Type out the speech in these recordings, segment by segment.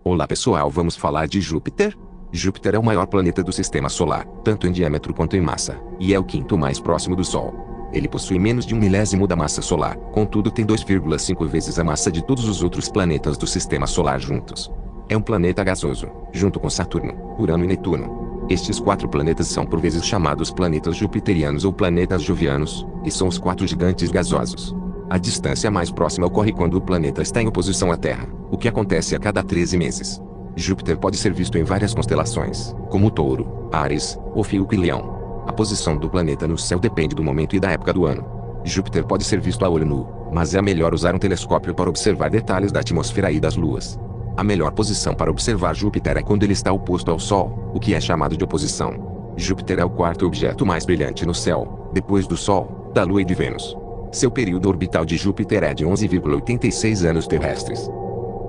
Olá pessoal, vamos falar de Júpiter? Júpiter é o maior planeta do sistema solar, tanto em diâmetro quanto em massa, e é o quinto mais próximo do Sol. Ele possui menos de 1/1000 da massa solar, contudo tem 2,5 vezes a massa de todos os outros planetas do sistema solar juntos. É um planeta gasoso, junto com Saturno, Urano e Netuno. Estes 4 planetas são por vezes chamados planetas jupiterianos ou planetas jovianos, e são os 4 gigantes gasosos. A distância mais próxima ocorre quando o planeta está em oposição à Terra, o que acontece a cada 13 meses. Júpiter pode ser visto em várias constelações, como Touro, Áries, Ofiuco e Leão. A posição do planeta no céu depende do momento e da época do ano. Júpiter pode ser visto a olho nu, mas é melhor usar um telescópio para observar detalhes da atmosfera e das luas. A melhor posição para observar Júpiter é quando ele está oposto ao Sol, o que é chamado de oposição. Júpiter é o 4º objeto mais brilhante no céu, depois do Sol, da Lua e de Vênus. Seu período orbital de Júpiter é de 11,86 anos terrestres.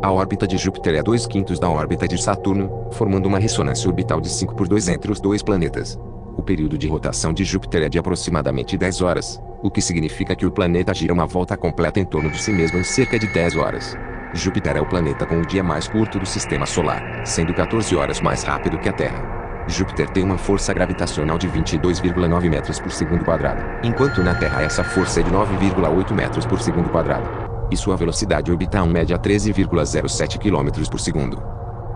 A órbita de Júpiter é 2/5 da órbita de Saturno, formando uma ressonância orbital de 5/2 entre os dois planetas. O período de rotação de Júpiter é de aproximadamente 10 horas, o que significa que o planeta gira uma volta completa em torno de si mesmo em cerca de 10 horas. Júpiter é o planeta com o dia mais curto do sistema solar, sendo 14 horas mais rápido que a Terra. Júpiter tem uma força gravitacional de 22,9 metros por segundo quadrado, enquanto na Terra essa força é de 9,8 metros por segundo quadrado. E sua velocidade orbital média é 13,07 km por segundo.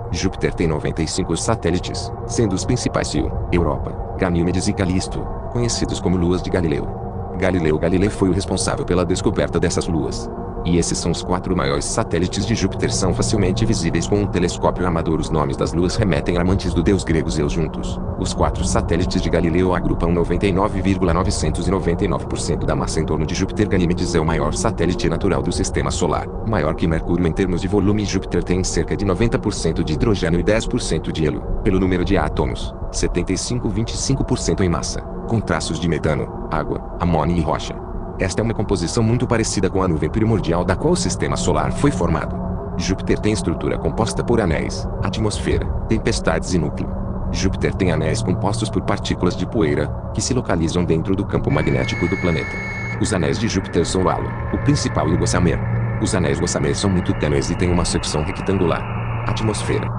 Júpiter tem 95 satélites, sendo os principais Io, Europa, Ganímedes e Calisto, conhecidos como luas de Galileu. Galileu Galilei foi o responsável pela descoberta dessas luas. E esses são os 4 maiores satélites de Júpiter, são facilmente visíveis com um telescópio amador. Os nomes das luas remetem a amantes do deus grego Zeus juntos. Os 4 satélites de Galileu agrupam 99,999% da massa em torno de Júpiter. Ganímedes é o maior satélite natural do sistema solar, maior que Mercúrio em termos de volume. Júpiter tem cerca de 90% de hidrogênio e 10% de hélio, pelo número de átomos, 75-25% em massa, com traços de metano, água, amônia e rocha. Esta é uma composição muito parecida com a nuvem primordial da qual o sistema solar foi formado. Júpiter tem estrutura composta por anéis, atmosfera, tempestades e núcleo. Júpiter tem anéis compostos por partículas de poeira, que se localizam dentro do campo magnético do planeta. Os anéis de Júpiter são o halo, o principal e o gossamer. Os anéis gossamer são muito tênues e têm uma secção retangular. Atmosfera.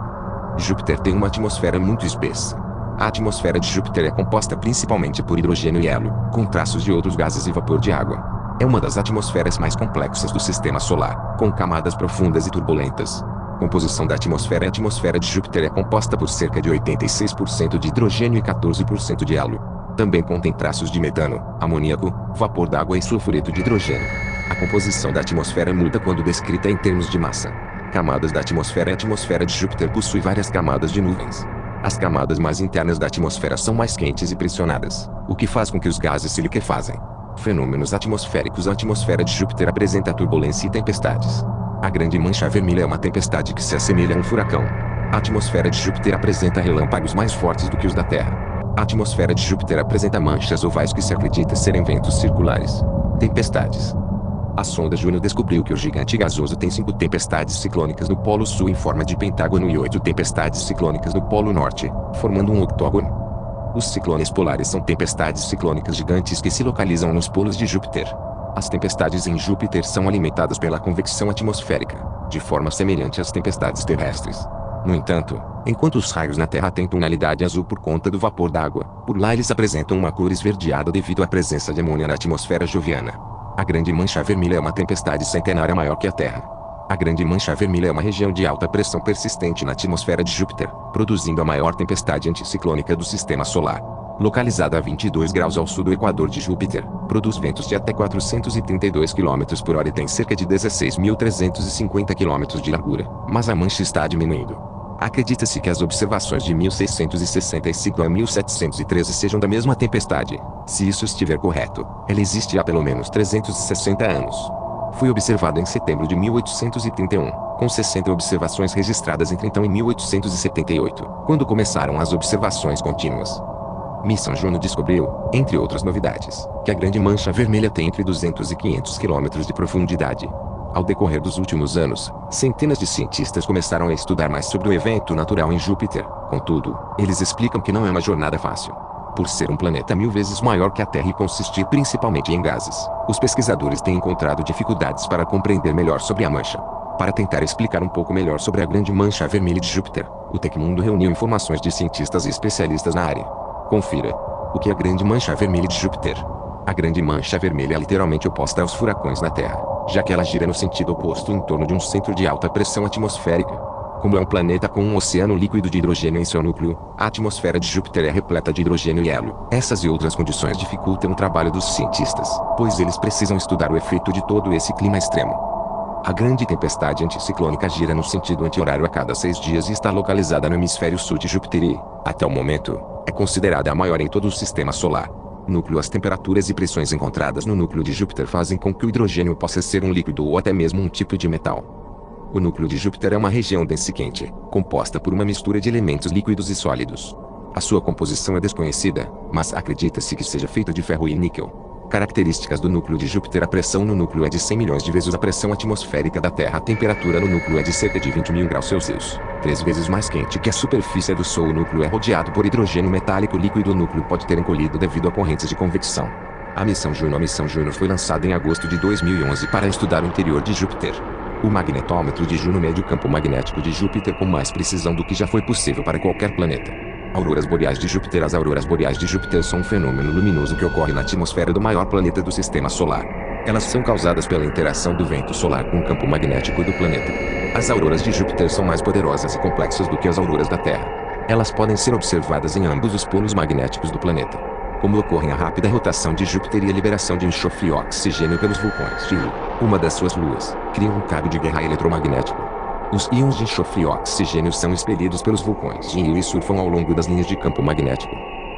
Júpiter tem uma atmosfera muito espessa. A atmosfera de Júpiter é composta principalmente por hidrogênio e hélio, com traços de outros gases e vapor de água. É uma das atmosferas mais complexas do sistema solar, com camadas profundas e turbulentas. Composição da atmosfera. A atmosfera de Júpiter é composta por cerca de 86% de hidrogênio e 14% de hélio. Também contém traços de metano, amoníaco, vapor d'água e sulfureto de hidrogênio. A composição da atmosfera muda quando descrita em termos de massa. Camadas da atmosfera. A atmosfera de Júpiter possui várias camadas de nuvens. As camadas mais internas da atmosfera são mais quentes e pressionadas, o que faz com que os gases se liquefazem. Fenômenos atmosféricos. A atmosfera de Júpiter apresenta turbulência e tempestades. A Grande Mancha Vermelha é uma tempestade que se assemelha a um furacão. A atmosfera de Júpiter apresenta relâmpagos mais fortes do que os da Terra. A atmosfera de Júpiter apresenta manchas ovais que se acredita serem ventos circulares. Tempestades. A sonda Juno descobriu que o gigante gasoso tem 5 tempestades ciclônicas no Polo Sul em forma de pentágono e 8 tempestades ciclônicas no Polo Norte, formando um octógono. Os ciclones polares são tempestades ciclônicas gigantes que se localizam nos polos de Júpiter. As tempestades em Júpiter são alimentadas pela convecção atmosférica, de forma semelhante às tempestades terrestres. No entanto, enquanto os raios na Terra têm tonalidade azul por conta do vapor d'água, por lá eles apresentam uma cor esverdeada devido à presença de amônia na atmosfera joviana. A Grande Mancha Vermelha é uma tempestade centenária maior que a Terra. A Grande Mancha Vermelha é uma região de alta pressão persistente na atmosfera de Júpiter, produzindo a maior tempestade anticiclônica do sistema solar. Localizada a 22 graus ao sul do equador de Júpiter, produz ventos de até 432 km por hora e tem cerca de 16.350 km de largura, mas a mancha está diminuindo. Acredita-se que as observações de 1665 a 1713 sejam da mesma tempestade. Se isso estiver correto, ela existe há pelo menos 360 anos. Foi observada em setembro de 1831, com 60 observações registradas entre então e 1878, quando começaram as observações contínuas. Missão Juno descobriu, entre outras novidades, que a Grande Mancha Vermelha tem entre 200 e 500 km de profundidade. Ao decorrer dos últimos anos, centenas de cientistas começaram a estudar mais sobre o evento natural em Júpiter. Contudo, eles explicam que não é uma jornada fácil. Por ser um planeta 1000 vezes maior que a Terra e consistir principalmente em gases, os pesquisadores têm encontrado dificuldades para compreender melhor sobre a mancha. Para tentar explicar um pouco melhor sobre a grande mancha vermelha de Júpiter, o Tecmundo reuniu informações de cientistas e especialistas na área. Confira. O que é a grande mancha vermelha de Júpiter? A grande mancha vermelha é literalmente oposta aos furacões na Terra, já que ela gira no sentido oposto em torno de um centro de alta pressão atmosférica. Como é um planeta com um oceano líquido de hidrogênio em seu núcleo, a atmosfera de Júpiter é repleta de hidrogênio e hélio. Essas e outras condições dificultam o trabalho dos cientistas, pois eles precisam estudar o efeito de todo esse clima extremo. A grande tempestade anticiclônica gira no sentido anti-horário a cada 6 dias e está localizada no hemisfério sul de Júpiter e, até o momento, é considerada a maior em todo o sistema solar. Núcleo. As temperaturas e pressões encontradas no núcleo de Júpiter fazem com que o hidrogênio possa ser um líquido ou até mesmo um tipo de metal. O núcleo de Júpiter é uma região densa e quente, composta por uma mistura de elementos líquidos e sólidos. A sua composição é desconhecida, mas acredita-se que seja feita de ferro e níquel. Características do núcleo de Júpiter. A pressão no núcleo é de 100 milhões de vezes a pressão atmosférica da Terra. A temperatura no núcleo é de cerca de 20.000 graus Celsius, 3 vezes mais quente que a superfície do Sol. O núcleo é rodeado por hidrogênio metálico líquido. O núcleo pode ter encolhido devido a correntes de convecção. A missão Juno. A missão Juno foi lançada em agosto de 2011 para estudar o interior de Júpiter. O magnetômetro de Juno mede o campo magnético de Júpiter com mais precisão do que já foi possível para qualquer planeta. Auroras boreais de Júpiter. As auroras boreais de Júpiter são um fenômeno luminoso que ocorre na atmosfera do maior planeta do sistema solar. Elas são causadas pela interação do vento solar com o campo magnético do planeta. As auroras de Júpiter são mais poderosas e complexas do que as auroras da Terra. Elas podem ser observadas em ambos os polos magnéticos do planeta. Como ocorre a rápida rotação de Júpiter e a liberação de enxofre e oxigênio pelos vulcões de Io, uma das suas luas, criam um cabo de guerra eletromagnético. Os íons de enxofre e oxigênio são expelidos pelos vulcões de Io e surfam ao longo das linhas de campo magnético.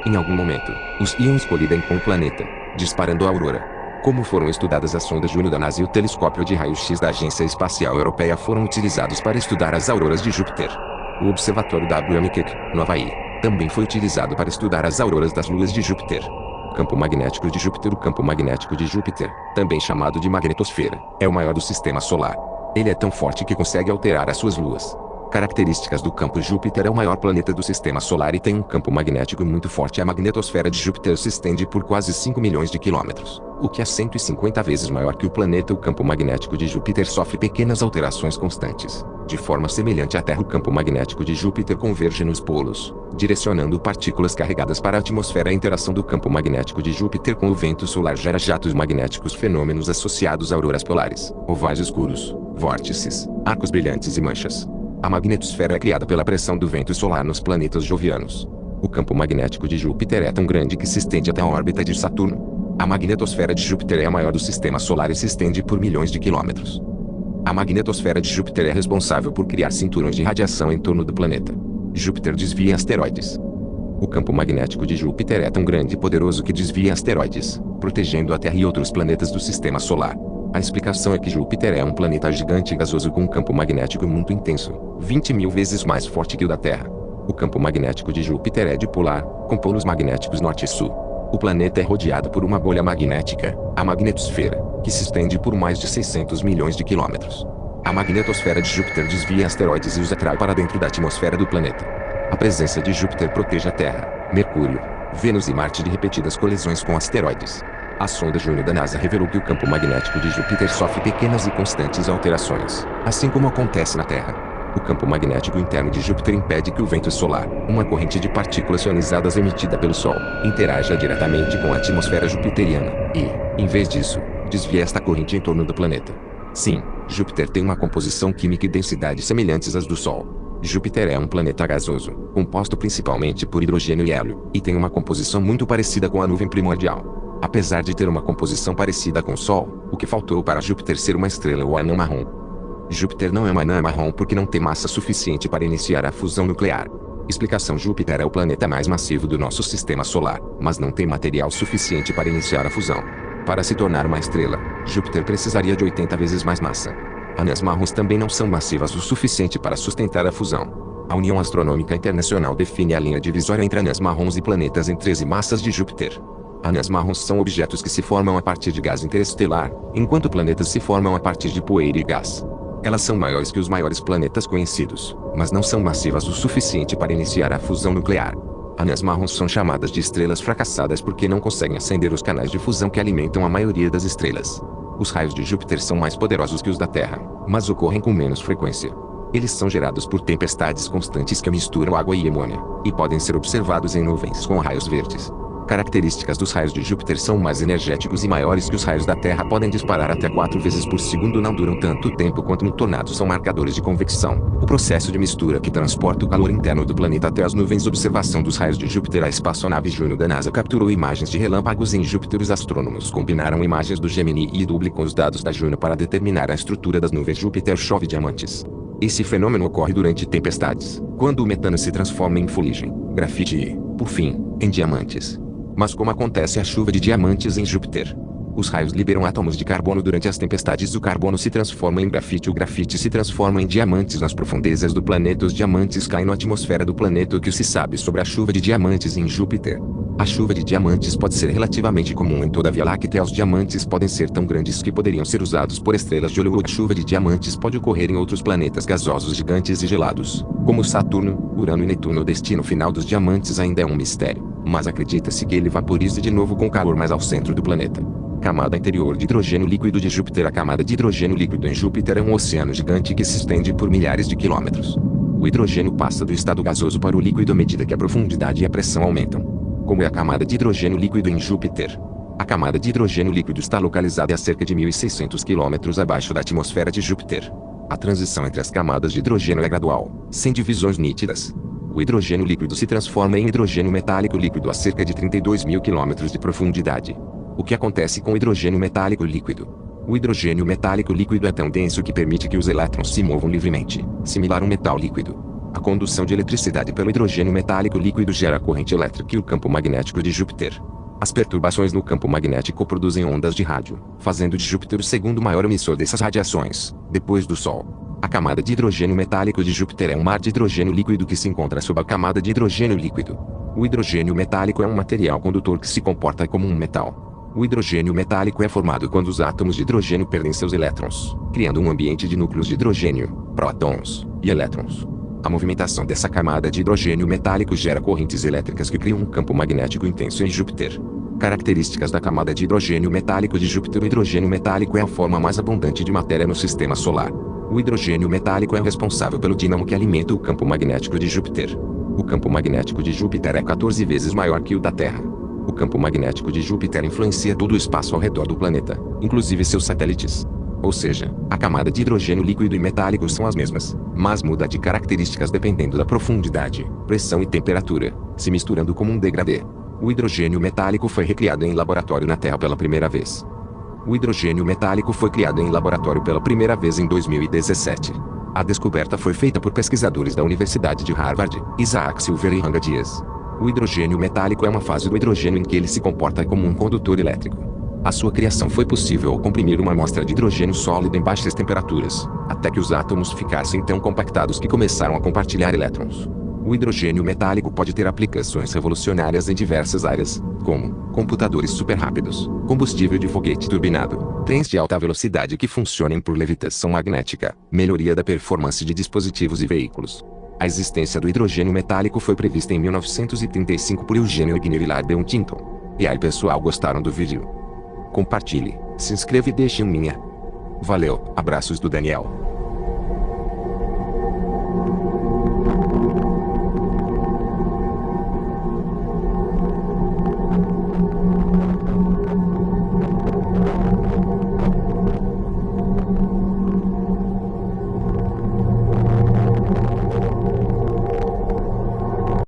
Em algum momento, os íons colidem com o planeta, disparando a aurora. Como foram estudadas as sondas Juno da NASA e o telescópio de raio-x da Agência Espacial Europeia foram utilizados para estudar as auroras de Júpiter. O observatório WM Keck, no Havaí, também foi utilizado para estudar as auroras das luas de Júpiter. Campo magnético de Júpiter. O campo magnético de Júpiter, também chamado de magnetosfera, é o maior do sistema solar. Ele é tão forte que consegue alterar as suas luas. Características do campo. Júpiter é o maior planeta do sistema solar e tem um campo magnético muito forte. A magnetosfera de Júpiter se estende por quase 5 milhões de quilômetros, o que é 150 vezes maior que o planeta. O campo magnético de Júpiter sofre pequenas alterações constantes. De forma semelhante à Terra, o campo magnético de Júpiter converge nos polos, direcionando partículas carregadas para a atmosfera. A interação do campo magnético de Júpiter com o vento solar gera jatos magnéticos, fenômenos associados a auroras polares, ovais escuros, vórtices, arcos brilhantes e manchas. A magnetosfera é criada pela pressão do vento solar nos planetas jovianos. O campo magnético de Júpiter é tão grande que se estende até a órbita de Saturno. A magnetosfera de Júpiter é a maior do sistema solar e se estende por milhões de quilômetros. A magnetosfera de Júpiter é responsável por criar cinturões de radiação em torno do planeta. Júpiter desvia asteroides. O campo magnético de Júpiter é tão grande e poderoso que desvia asteroides, protegendo a Terra e outros planetas do sistema solar. A explicação é que Júpiter é um planeta gigante e gasoso com um campo magnético muito intenso, 20.000 vezes mais forte que o da Terra. O campo magnético de Júpiter é dipolar, com polos magnéticos norte e sul. O planeta é rodeado por uma bolha magnética, a magnetosfera, que se estende por mais de 600 milhões de quilômetros. A magnetosfera de Júpiter desvia asteroides e os atrai para dentro da atmosfera do planeta. A presença de Júpiter protege a Terra, Mercúrio, Vênus e Marte de repetidas colisões com asteroides. A sonda Juno da NASA revelou que o campo magnético de Júpiter sofre pequenas e constantes alterações, assim como acontece na Terra. O campo magnético interno de Júpiter impede que o vento solar, uma corrente de partículas ionizadas emitida pelo Sol, interaja diretamente com a atmosfera jupiteriana e, em vez disso, desvia esta corrente em torno do planeta. Sim, Júpiter tem uma composição química e densidade semelhantes às do Sol. Júpiter é um planeta gasoso, composto principalmente por hidrogênio e hélio, e tem uma composição muito parecida com a nuvem primordial. Apesar de ter uma composição parecida com o Sol, o que faltou para Júpiter ser uma estrela ou anã marrom. Júpiter não é uma anã marrom porque não tem massa suficiente para iniciar a fusão nuclear. Explicação: Júpiter é o planeta mais massivo do nosso sistema solar, mas não tem material suficiente para iniciar a fusão. Para se tornar uma estrela, Júpiter precisaria de 80 vezes mais massa. Anãs marrons também não são massivas o suficiente para sustentar a fusão. A União Astronômica Internacional define a linha divisória entre anãs marrons e planetas em 13 massas de Júpiter. Anãs marrons são objetos que se formam a partir de gás interestelar, enquanto planetas se formam a partir de poeira e gás. Elas são maiores que os maiores planetas conhecidos, mas não são massivas o suficiente para iniciar a fusão nuclear. Anãs marrons são chamadas de estrelas fracassadas porque não conseguem acender os canais de fusão que alimentam a maioria das estrelas. Os raios de Júpiter são mais poderosos que os da Terra, mas ocorrem com menos frequência. Eles são gerados por tempestades constantes que misturam água e amônia, e podem ser observados em nuvens com raios verdes. Características dos raios de Júpiter são mais energéticos e maiores que os raios da Terra, podem disparar até 4 vezes por segundo, não duram tanto tempo quanto um tornado, são marcadores de convecção. O processo de mistura que transporta o calor interno do planeta até as nuvens. Observação dos raios de Júpiter. A espaçonave Juno da NASA capturou imagens de relâmpagos em Júpiter. Os astrônomos combinaram imagens do Gemini e do Hubble com os dados da Juno para determinar a estrutura das nuvens. Júpiter chove diamantes. Esse fenômeno ocorre durante tempestades, quando o metano se transforma em fuligem, grafite e, por fim, em diamantes. Mas como acontece a chuva de diamantes em Júpiter? Os raios liberam átomos de carbono durante as tempestades. O carbono se transforma em grafite. O grafite se transforma em diamantes nas profundezas do planeta. Os diamantes caem na atmosfera do planeta. O que se sabe sobre a chuva de diamantes em Júpiter? A chuva de diamantes pode ser relativamente comum em toda a Via Láctea. Os diamantes podem ser tão grandes que poderiam ser usados por estrelas de Hollywood. A chuva de diamantes pode ocorrer em outros planetas gasosos gigantes e gelados, como Saturno, Urano e Netuno. O destino final dos diamantes ainda é um mistério, mas acredita-se que ele vaporize de novo com calor mais ao centro do planeta. Camada interior de hidrogênio líquido de Júpiter. A camada de hidrogênio líquido em Júpiter é um oceano gigante que se estende por milhares de quilômetros. O hidrogênio passa do estado gasoso para o líquido à medida que a profundidade e a pressão aumentam. Como é a camada de hidrogênio líquido em Júpiter? A camada de hidrogênio líquido está localizada a cerca de 1.600 km abaixo da atmosfera de Júpiter. A transição entre as camadas de hidrogênio é gradual, sem divisões nítidas. O hidrogênio líquido se transforma em hidrogênio metálico líquido a cerca de 32.000 km de profundidade. O que acontece com o hidrogênio metálico líquido? O hidrogênio metálico líquido é tão denso que permite que os elétrons se movam livremente, similar a um metal líquido. A condução de eletricidade pelo hidrogênio metálico líquido gera corrente elétrica e o campo magnético de Júpiter. As perturbações no campo magnético produzem ondas de rádio, fazendo de Júpiter o segundo maior emissor dessas radiações, depois do Sol. A camada de hidrogênio metálico de Júpiter é um mar de hidrogênio líquido que se encontra sob a camada de hidrogênio líquido. O hidrogênio metálico é um material condutor que se comporta como um metal. O hidrogênio metálico é formado quando os átomos de hidrogênio perdem seus elétrons, criando um ambiente de núcleos de hidrogênio, prótons e elétrons. A movimentação dessa camada de hidrogênio metálico gera correntes elétricas que criam um campo magnético intenso em Júpiter. Características da camada de hidrogênio metálico de Júpiter. O hidrogênio metálico é a forma mais abundante de matéria no sistema solar. O hidrogênio metálico é o responsável pelo dínamo que alimenta o campo magnético de Júpiter. O campo magnético de Júpiter é 14 vezes maior que o da Terra. O campo magnético de Júpiter influencia todo o espaço ao redor do planeta, inclusive seus satélites. Ou seja, a camada de hidrogênio líquido e metálico são as mesmas, mas muda de características dependendo da profundidade, pressão e temperatura, se misturando como um degradê. O hidrogênio metálico foi recriado em laboratório na Terra pela primeira vez. O hidrogênio metálico foi criado em laboratório pela primeira vez em 2017. A descoberta foi feita por pesquisadores da Universidade de Harvard, Isaac Silver e Ranga Dias. O hidrogênio metálico é uma fase do hidrogênio em que ele se comporta como um condutor elétrico. A sua criação foi possível ao comprimir uma amostra de hidrogênio sólido em baixas temperaturas, até que os átomos ficassem tão compactados que começaram a compartilhar elétrons. O hidrogênio metálico pode ter aplicações revolucionárias em diversas áreas, como computadores superrápidos, combustível de foguete turbinado, trens de alta velocidade que funcionem por levitação magnética, melhoria da performance de dispositivos e veículos. A existência do hidrogênio metálico foi prevista em 1935 por Eugênio Wigner e Lard Huntington. E aí pessoal, gostaram do vídeo? Compartilhe, se inscreva e deixe um minha. Valeu, abraços do Daniel.